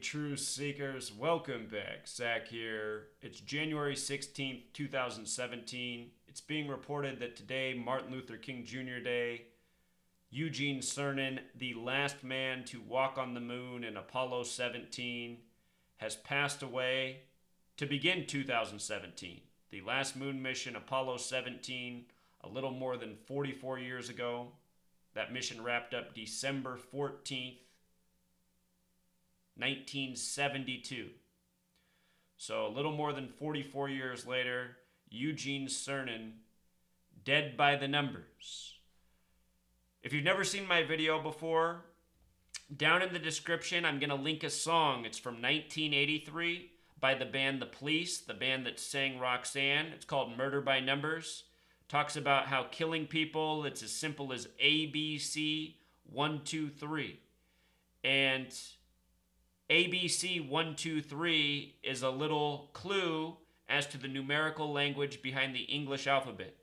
True Seekers. Welcome back. Zach here. It's January 16th, 2017. It's being reported that today, Martin Luther King Jr. Day, Eugene Cernan, the last man to walk on the moon in Apollo 17, has passed away to begin 2017. The last moon mission, Apollo 17, a little more than 44 years ago. That mission wrapped up December 14th, 1972. So a little more than 44 years later, Eugene Cernan, dead by the numbers. If you've never seen my video before, down in the description, I'm going to link a song. It's from 1983 by the band The Police, the band that sang Roxanne. It's called Murder by Numbers. Talks about how killing people, it's as simple as A, B, C, 1, 2, 3. And ABC 1, 2, 3 is a little clue as to the numerical language behind the English alphabet.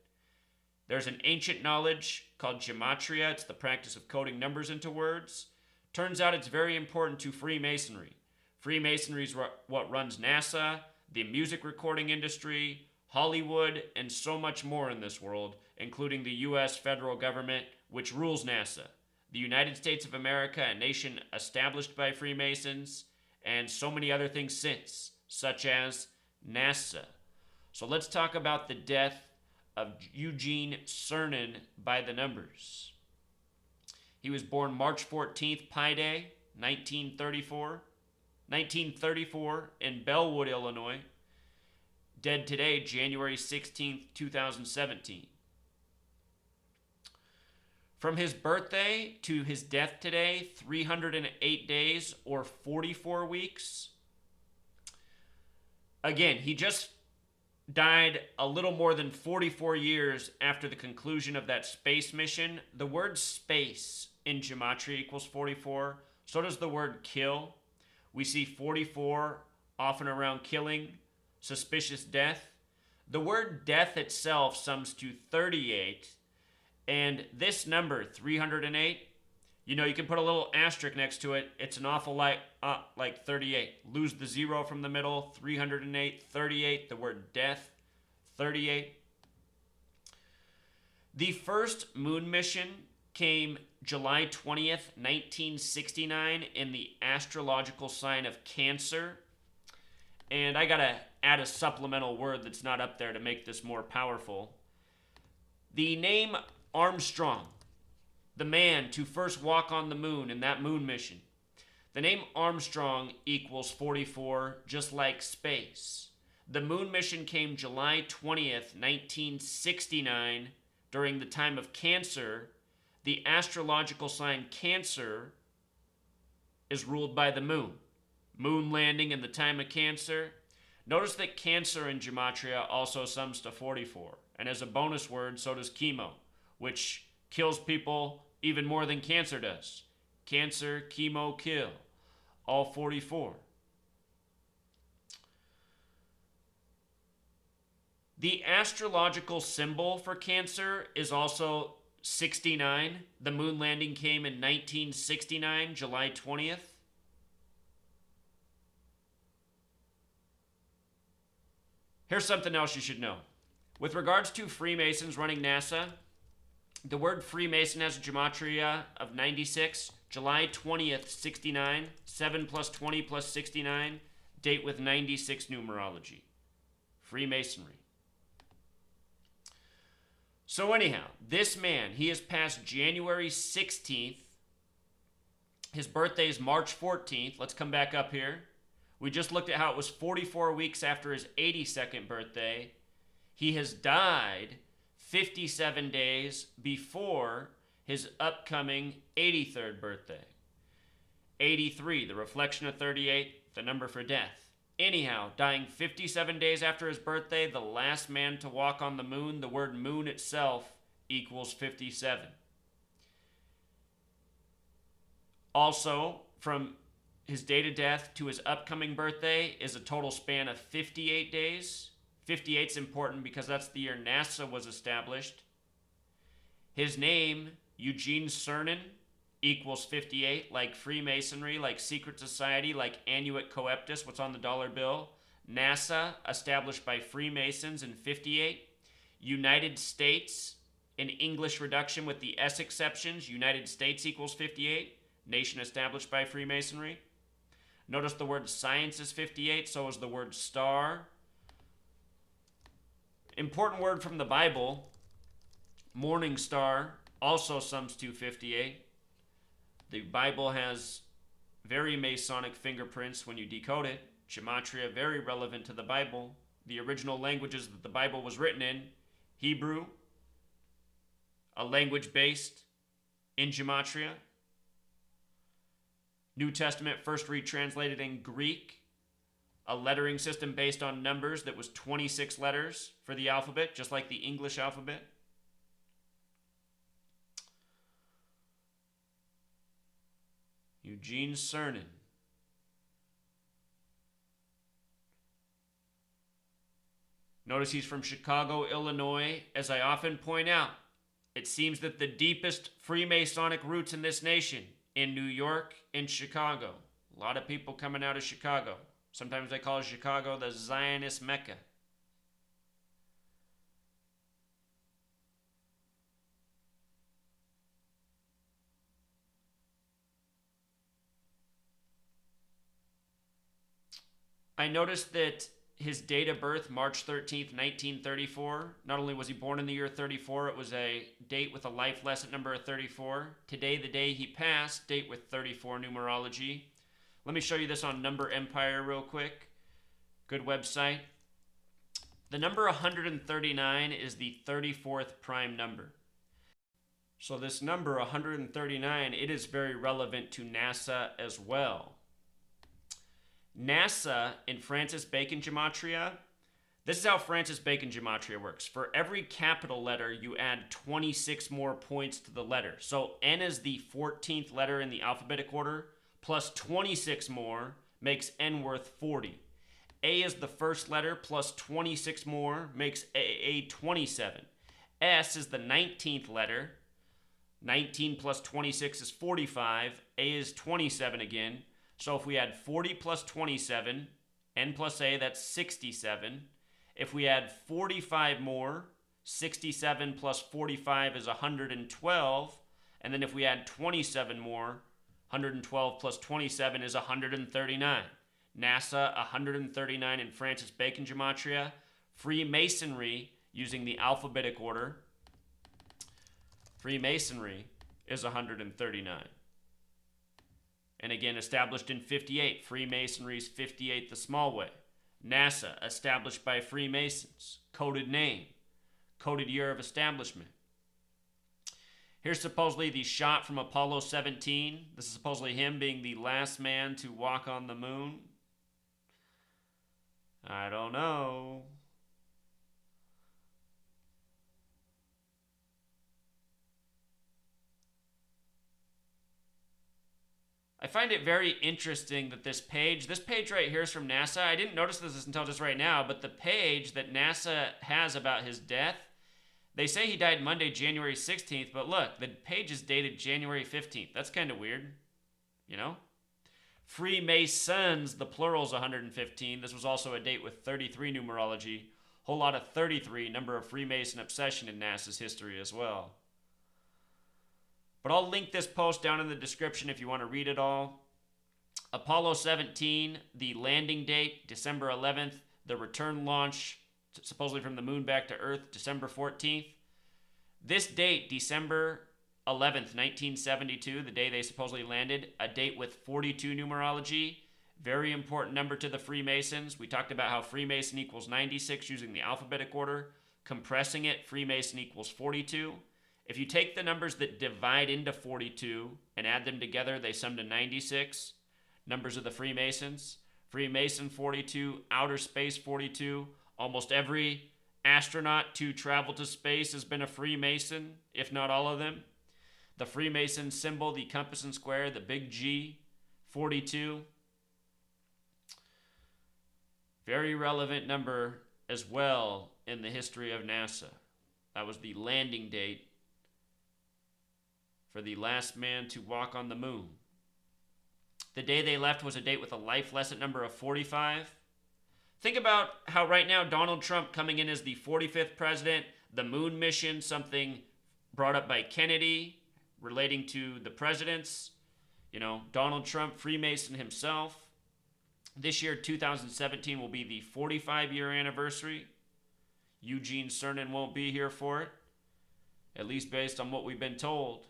There's an ancient knowledge called gematria. It's the practice of coding numbers into words. Turns out it's very important to Freemasonry. Freemasonry is what runs NASA, the music recording industry, Hollywood, and so much more in this world, including the U.S. federal government, which rules NASA. The United States of America, a nation established by Freemasons, and so many other things since, such as NASA. So let's talk about the death of Eugene Cernan by the numbers. He was born March 14th, Pi Day, 1934 in Bellwood, Illinois. Dead today, January 16th, 2017. From his birthday to his death today, 308 days or 44 weeks. Again, he just died a little more than 44 years after the conclusion of that space mission. The word space in gematria equals 44. So does the word kill. We see 44 often around killing, suspicious death. The word death itself sums to 38. And this number, 308, you can put a little asterisk next to it. It's an awful lot like 38. Lose the zero from the middle, 308, 38, the word death, 38. The first moon mission came July 20th, 1969 in the astrological sign of Cancer. And I got to add a supplemental word that's not up there to make this more powerful. The name Armstrong, the man to first walk on the moon in that moon mission. The name Armstrong equals 44, just like space. The moon mission came July 20th, 1969, during the time of Cancer. The astrological sign Cancer is ruled by the moon. Moon landing in the time of Cancer. Notice that Cancer in gematria also sums to 44. And as a bonus word, so does chemo, which kills people even more than cancer does. Cancer, chemo, kill. All 44. The astrological symbol for Cancer is also 69. The moon landing came in 1969, July 20th. Here's something else you should know. With regards to Freemasons running NASA, the word Freemason has a gematria of 96, July 20th, 69, 7 plus 20 plus 69, date with 96 numerology. Freemasonry. So anyhow, this man, he has passed January 16th. His birthday is March 14th. Let's come back up here. We just looked at how it was 44 weeks after his 82nd birthday. He has died 57 days before his upcoming 83rd birthday. 83, the reflection of 38, the number for death. Anyhow, dying 57 days after his birthday, the last man to walk on the moon, the word moon itself equals 57. Also, from his date of death to his upcoming birthday is a total span of 58 days. 58 is important because that's the year NASA was established. His name, Eugene Cernan, equals 58, like Freemasonry, like secret society, like annuit coeptus, what's on the dollar bill. NASA, established by Freemasons in 58. United States, in English reduction with the S exceptions, United States equals 58. Nation established by Freemasonry. Notice the word science is 58, so is the word star. Important word from the Bible, morning star, also sums to 58. The Bible has very Masonic fingerprints when you decode it. Gematria, very relevant to the Bible. The original languages that the Bible was written in, Hebrew, a language based in Gematria. New Testament first retranslated in Greek, a lettering system based on numbers that was 26 letters for the alphabet, just like the English alphabet. Eugene Cernan. Notice he's from Chicago, Illinois. As I often point out, it seems that the deepest Freemasonic roots in this nation, in New York, in Chicago. A lot of people coming out of Chicago. Sometimes they call Chicago the Zionist Mecca. I noticed that his date of birth, March 13th, 1934, not only was he born in the year 34, it was a date with a life lesson number of 34. Today, the day he passed, date with 34 numerology. Let me show you this on Number Empire real quick. Good website. The number 139 is the 34th prime number. So this number 139, it is very relevant to NASA as well. NASA in Francis Bacon Gematria, this is how Francis Bacon Gematria works. For every capital letter, you add 26 more points to the letter. So N is the 14th letter in the alphabetic order, plus 26 more makes N worth 40. A is the first letter, plus 26 more makes A 27. S is the 19th letter. 19 plus 26 is 45. A is 27 again. So if we add 40 plus 27, N plus A, that's 67. If we add 45 more, 67 plus 45 is 112. And then if we add 27 more, 112 plus 27 is 139. NASA, 139 in Francis Bacon Gematria. Freemasonry, using the alphabetic order, Freemasonry is 139. And again, established in 58. Freemasonry's 58 the small way. NASA, established by Freemasons. Coded name. Coded year of establishment. Here's supposedly the shot from Apollo 17. This is supposedly him being the last man to walk on the moon. I don't know. I find it very interesting that this page right here is from NASA. I didn't notice this until just right now, but the page that NASA has about his death, they say he died Monday, January 16th, but look, the page is dated January 15th. That's kind of weird, you know? Freemasons, the plural's 115. This was also a date with 33 numerology. Whole lot of 33, number of Freemason obsession in NASA's history as well. But I'll link this post down in the description if you want to read it all. Apollo 17, the landing date, December 11th. The return launch, supposedly from the moon back to Earth, December 14th. This date, December 11th, 1972, the day they supposedly landed, a date with 42 numerology. Very important number to the Freemasons. We talked about how Freemason equals 96 using the alphabetic order. Compressing it, Freemason equals 42. If you take the numbers that divide into 42 and add them together, they sum to 96. Numbers of the Freemasons. Freemason 42, outer space 42. Almost every astronaut to travel to space has been a Freemason, if not all of them. The Freemason symbol, the compass and square, the big G, 42. Very relevant number as well in the history of NASA. That was the landing date for the last man to walk on the moon. The day they left was a date with a life lesson number of 45. Think about how right now Donald Trump coming in as the 45th president, the moon mission, something brought up by Kennedy relating to the presidents. You know, Donald Trump, Freemason himself. This year, 2017, will be the 45-year anniversary. Eugene Cernan won't be here for it, at least based on what we've been told.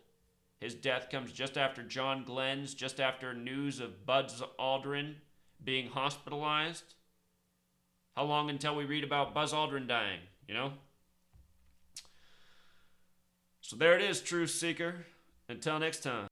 His death comes just after John Glenn's, just after news of Buzz Aldrin being hospitalized. How long until we read about Buzz Aldrin dying, you know? So there it is, Truth Seeker. Until next time.